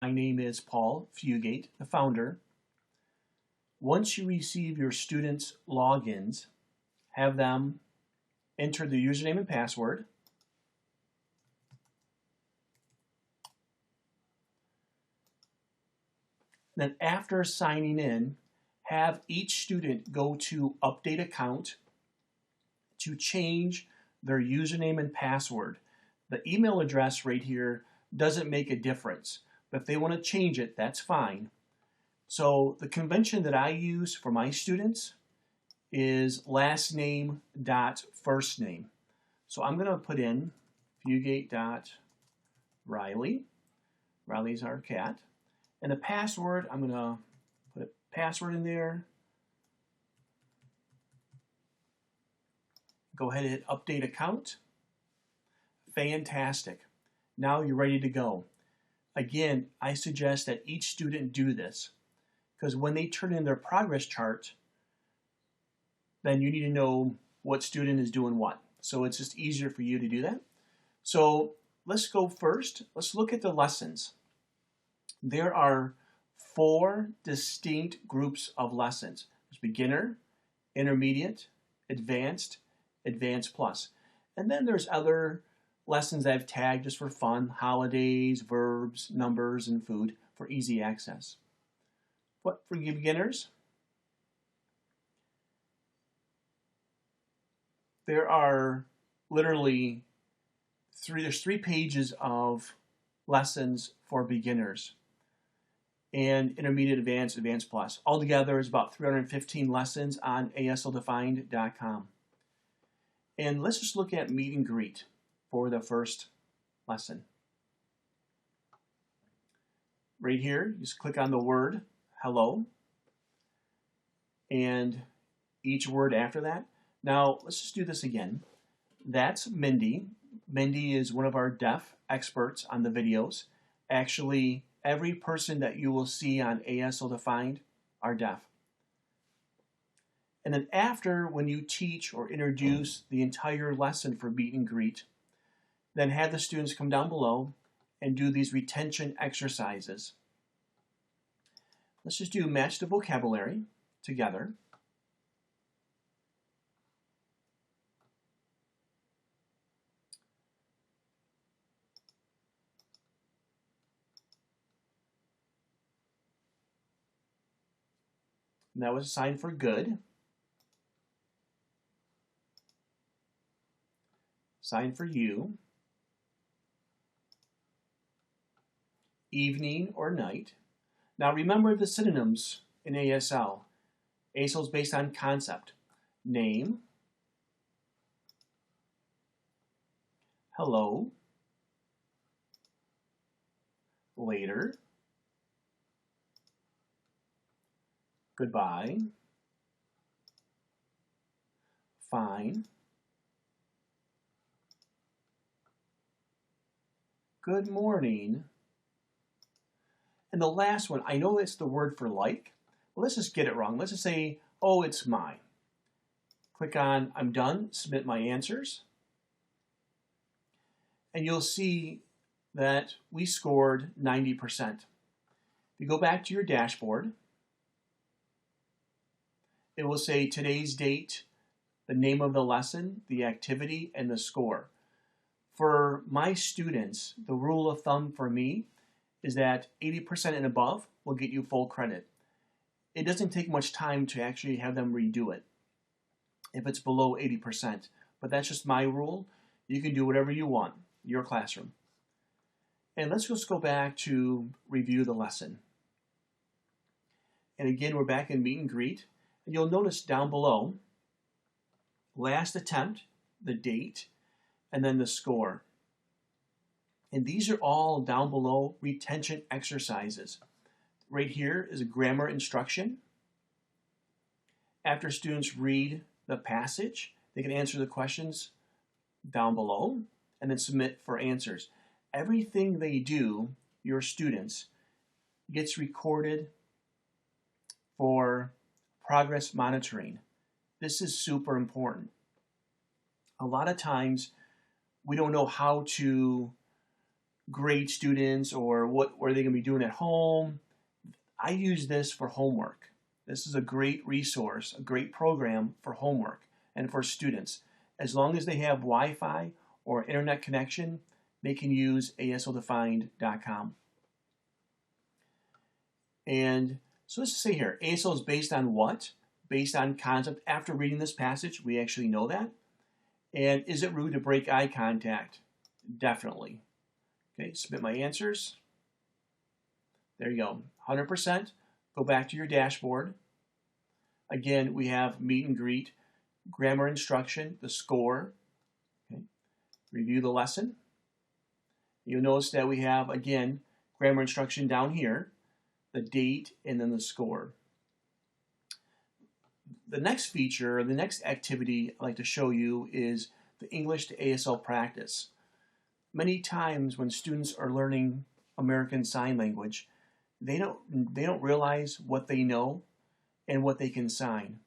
My name is Paul Fugate, the founder. Once you receive your students' logins, have them enter the username and password. Then after signing in, have each student go to Update Account to change their username and password. The email address right here doesn't make a difference, but if they want to change it, that's fine. So the convention that I use for my students is last name dot first name. So I'm going to put in Fugate.Riley. Riley's our cat. And the password, I'm going to put a password in there. Go ahead and hit Update Account. Fantastic. Now you're ready to go. Again, I suggest that each student do this because when they turn in their progress chart, then you need to know what student is doing what. So it's just easier for you to do that. So let's go first. Let's look at the lessons. There are 4 distinct groups of lessons. There's beginner, intermediate, advanced, advanced plus. And then there's other lessons I've tagged just for fun, holidays, verbs, numbers, and food for easy access. But for beginners, there are literally there's 3 pages of lessons for beginners and intermediate, advanced, advanced plus. Altogether is about 315 lessons on ASLdeafined.com. And let's just look at meet and greet for the first lesson. Right here, just click on the word hello and each word after that. Now, let's just do this again. That's Mindy. Mindy is one of our deaf experts on the videos. Actually, every person that you will see on ASLdefined are deaf. And then after, when you teach or introduce the entire lesson for meet and greet, then have the students come down below and do these retention exercises. Let's just do match the vocabulary together. And that was a sign for good. Sign for you. Evening or night. Now remember the synonyms in ASL. ASL is based on concept. Name. Hello. Later. Goodbye. Fine. Good morning. And the last one, I know it's the word for like, but let's just get it wrong. Let's just say, oh, it's mine. Click on I'm done, submit my answers. And you'll see that we scored 90%. If you go back to your dashboard, it will say today's date, the name of the lesson, the activity, and the score. For my students, the rule of thumb for me is that 80% and above will get you full credit. It doesn't take much time to actually have them redo it if it's below 80%. But that's just my rule. You can do whatever you want, your classroom. And let's just go back to review the lesson. And again, we're back in meet and greet. And you'll notice down below, last attempt, the date, and then the score. And these are all down below retention exercises. Right here is a grammar instruction. After students read the passage, they can answer the questions down below and then submit for answers. Everything they do, your students, gets recorded for progress monitoring. This is super important. A lot of times we don't know how to grade students or what are they going to be doing at home. I use this for homework. This is a great resource, a great program for homework and for students. As long as they have Wi-Fi or internet connection, they can use ASLdeafined.com. And so let's say here, ASL is based on what? Based on concept. After reading this passage, we actually know that. And is it rude to break eye contact? Definitely. Okay, submit my answers. There you go, 100%. Go back to your dashboard. Again, we have meet and greet, grammar instruction, the score. Okay. Review the lesson. You'll notice that we have, again, grammar instruction down here, the date, and then the score. The next feature, the next activity I'd like to show you is the English to ASL practice. Many times when students are learning American Sign Language, they don't realize what they know and what they can sign.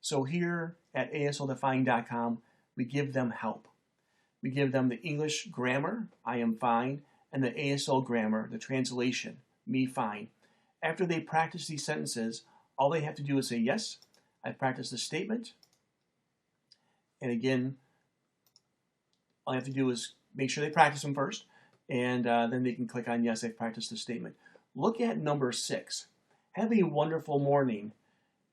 So here at ASLdeafined.com, we give them help. We give them the English grammar, I am fine, and the ASL grammar, the translation, me fine. After they practice these sentences, all they have to do is say, yes, I practiced the statement. And again, all you have to do is make sure they practice them first, and then they can click on yes, I've practiced the statement. Look at number 6. Have a wonderful morning.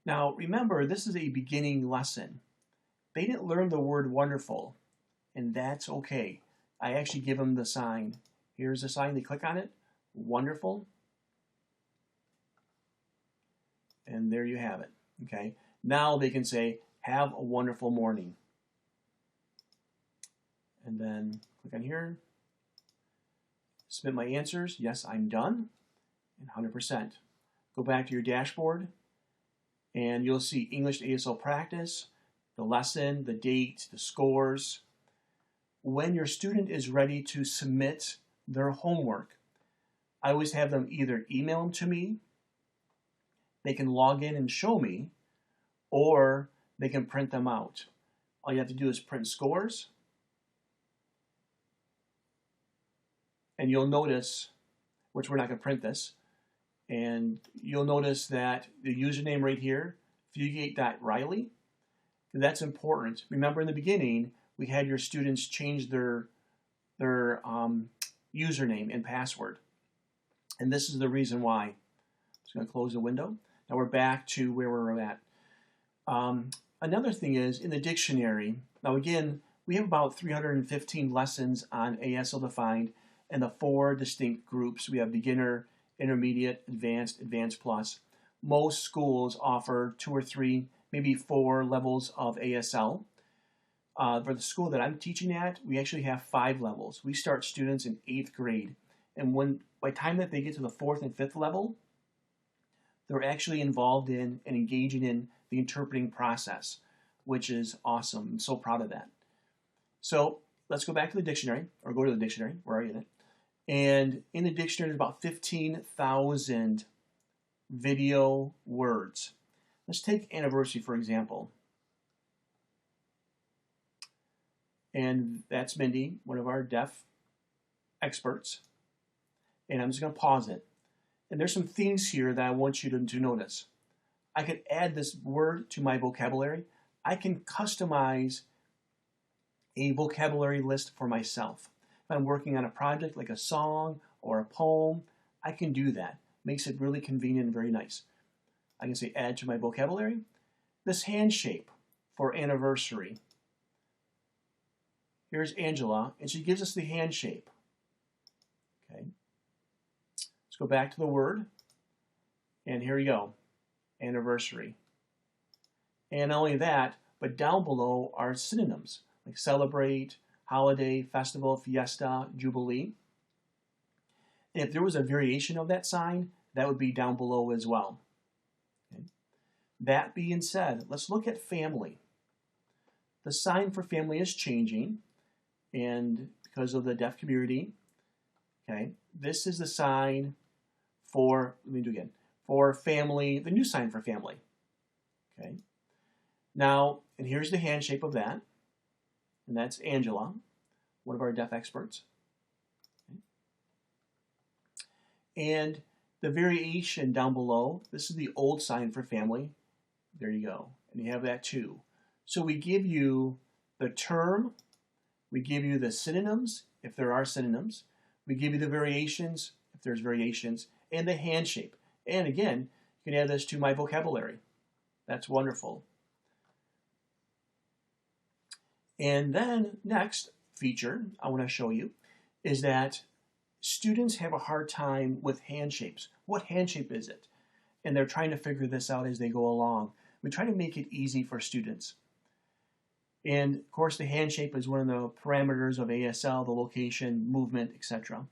Now remember, this is a beginning lesson. They didn't learn the word wonderful, and that's okay. I actually give them the sign. Here's the sign. They click on it. Wonderful. And there you have it. Okay. Now they can say, have a wonderful morning. And then click on here. Submit my answers. Yes, I'm done. And 100%. Go back to your dashboard, and you'll see English to ASL practice, the lesson, the date, the scores. When your student is ready to submit their homework, I always have them either email them to me, they can log in and show me, or they can print them out. All you have to do is print scores, and you'll notice, which we're not going to print this, and you'll notice that the username right here, fugate.riley, that's important. Remember in the beginning, we had your students change their username and password. And this is the reason why. I'm just going to close the window. Now we're back to where we're at. Another thing is in the dictionary. Now again, we have about 315 lessons on ASL Defined and the 4 distinct groups. We have beginner, intermediate, advanced, advanced plus. Most schools offer 2 or 3, maybe 4 levels of ASL. For the school that I'm teaching at, we actually have 5 levels. We start students in 8th grade. And by the time that they get to the 4th and 5th level, they're actually involved in and engaging in the interpreting process, which is awesome. I'm so proud of that. So let's go back to the dictionary, or go to the dictionary. Where are you in it? And in the dictionary, there's about 15,000 video words. Let's take anniversary, for example. And that's Mindy, one of our deaf experts. And I'm just going to pause it. And there's some things here that I want you to notice. I could add this word to my vocabulary. I can customize a vocabulary list for myself. If I'm working on a project like a song or a poem, I can do that. Makes it really convenient and very nice. I can say add to my vocabulary. This hand shape for anniversary. Here's Angela, and she gives us the hand shape. Okay. Let's go back to the word, and here we go, anniversary. And not only that, but down below are synonyms, like celebrate, holiday, festival, fiesta, jubilee. And if there was a variation of that sign, that would be down below as well. Okay. That being said, let's look at family. The sign for family is changing, and because of the deaf community, okay, this is the sign for, let me do again, for family, the new sign for family. Okay. Now, and here's the hand shape of that, and that's Angela, one of our deaf experts. Okay. And the variation down below, this is the old sign for family. There you go. And you have that too. So we give you the term, we give you the synonyms, if there are synonyms, we give you the variations, if there's variations, and the hand shape. And again, you can add this to my vocabulary. That's wonderful. And then next feature I want to show you is that students have a hard time with hand shapes. What hand shape is it? And they're trying to figure this out as they go along. We try to make it easy for students. And of course, the hand shape is one of the parameters of ASL, the location, movement, etc.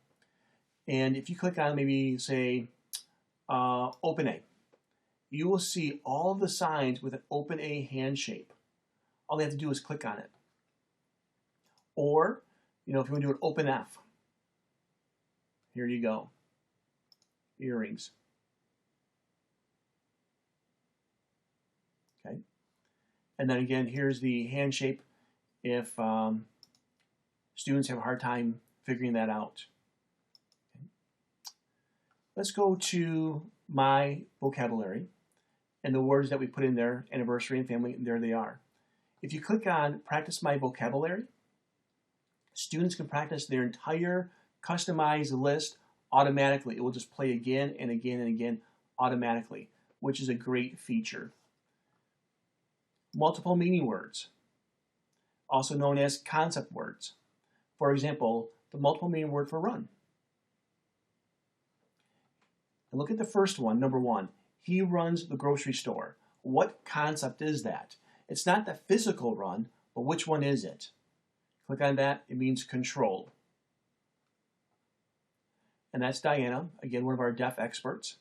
And if you click on maybe say open A, you will see all the signs with an open A hand shape. All they have to do is click on it. Or, if you want to do an open F, here you go. Earrings. Okay. And then again, here's the hand shape if students have a hard time figuring that out. Okay. Let's go to my vocabulary and the words that we put in there, anniversary and family, and there they are. If you click on Practice My Vocabulary, students can practice their entire customized list automatically. It will just play again and again and again automatically, which is a great feature. Multiple meaning words, also known as concept words. For example, the multiple meaning word for run. And look at the first one, number 1. He runs the grocery store. What concept is that? It's not the physical run, but which one is it? Click on that, it means control. And that's Diana, again, one of our deaf experts.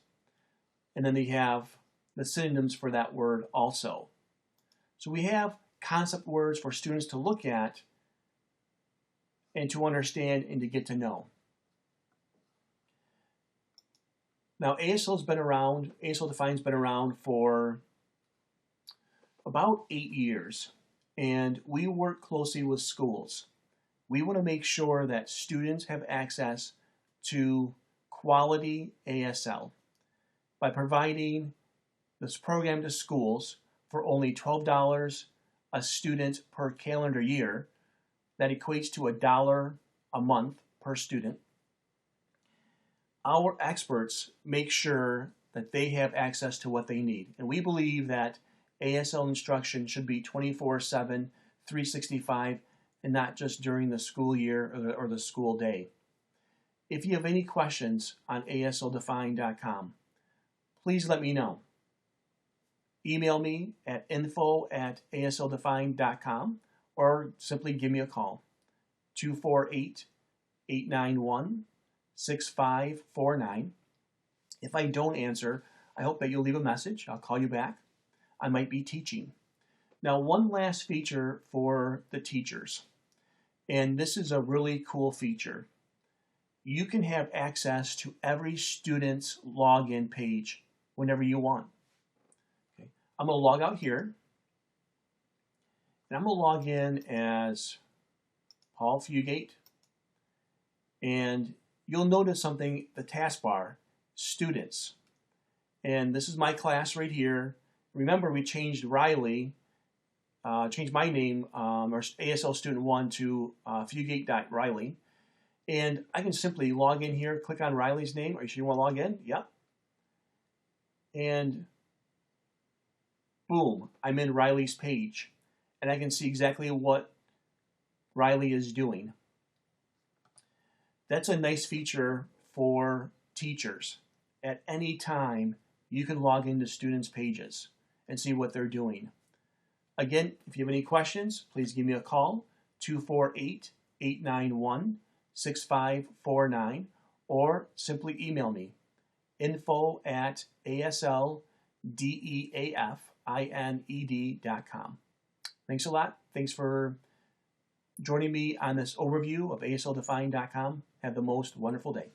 And then they have the synonyms for that word also. So we have concept words for students to look at and to understand and to get to know. Now ASL's been around, ASLdefined's been around for about 8 years, and we work closely with schools. We want to make sure that students have access to quality ASL by providing this program to schools for only $12 a student per calendar year. That equates to $1 a month per student. Our experts make sure that they have access to what they need. And we believe that ASL instruction should be 24/7, 365, and not just during the school year or the school day. If you have any questions on ASLdeafined.com, please let me know. Email me at info@ASLdeafined.com or simply give me a call, 248-891-6549. If I don't answer, I hope that you'll leave a message. I'll call you back. I might be teaching. Now, one last feature for the teachers, and this is a really cool feature. You can have access to every student's login page whenever you want. Okay. I'm going to log out here, and I'm going to log in as Paul Fugate, and you'll notice something, the taskbar, students, and this is my class right here. Remember, we changed Riley, changed my name, or ASL Student 1 to Fugate.Riley. And I can simply log in here, click on Riley's name. Are you sure you want to log in? Yep. And boom, I'm in Riley's page. And I can see exactly what Riley is doing. That's a nice feature for teachers. At any time, you can log into students' pages and see what they're doing. Again, if you have any questions, please give me a call, 248-891-6549, or simply email me, info@ASLdeafined.com. Thanks a lot. Thanks for joining me on this overview of ASLdefined.com. Have the most wonderful day.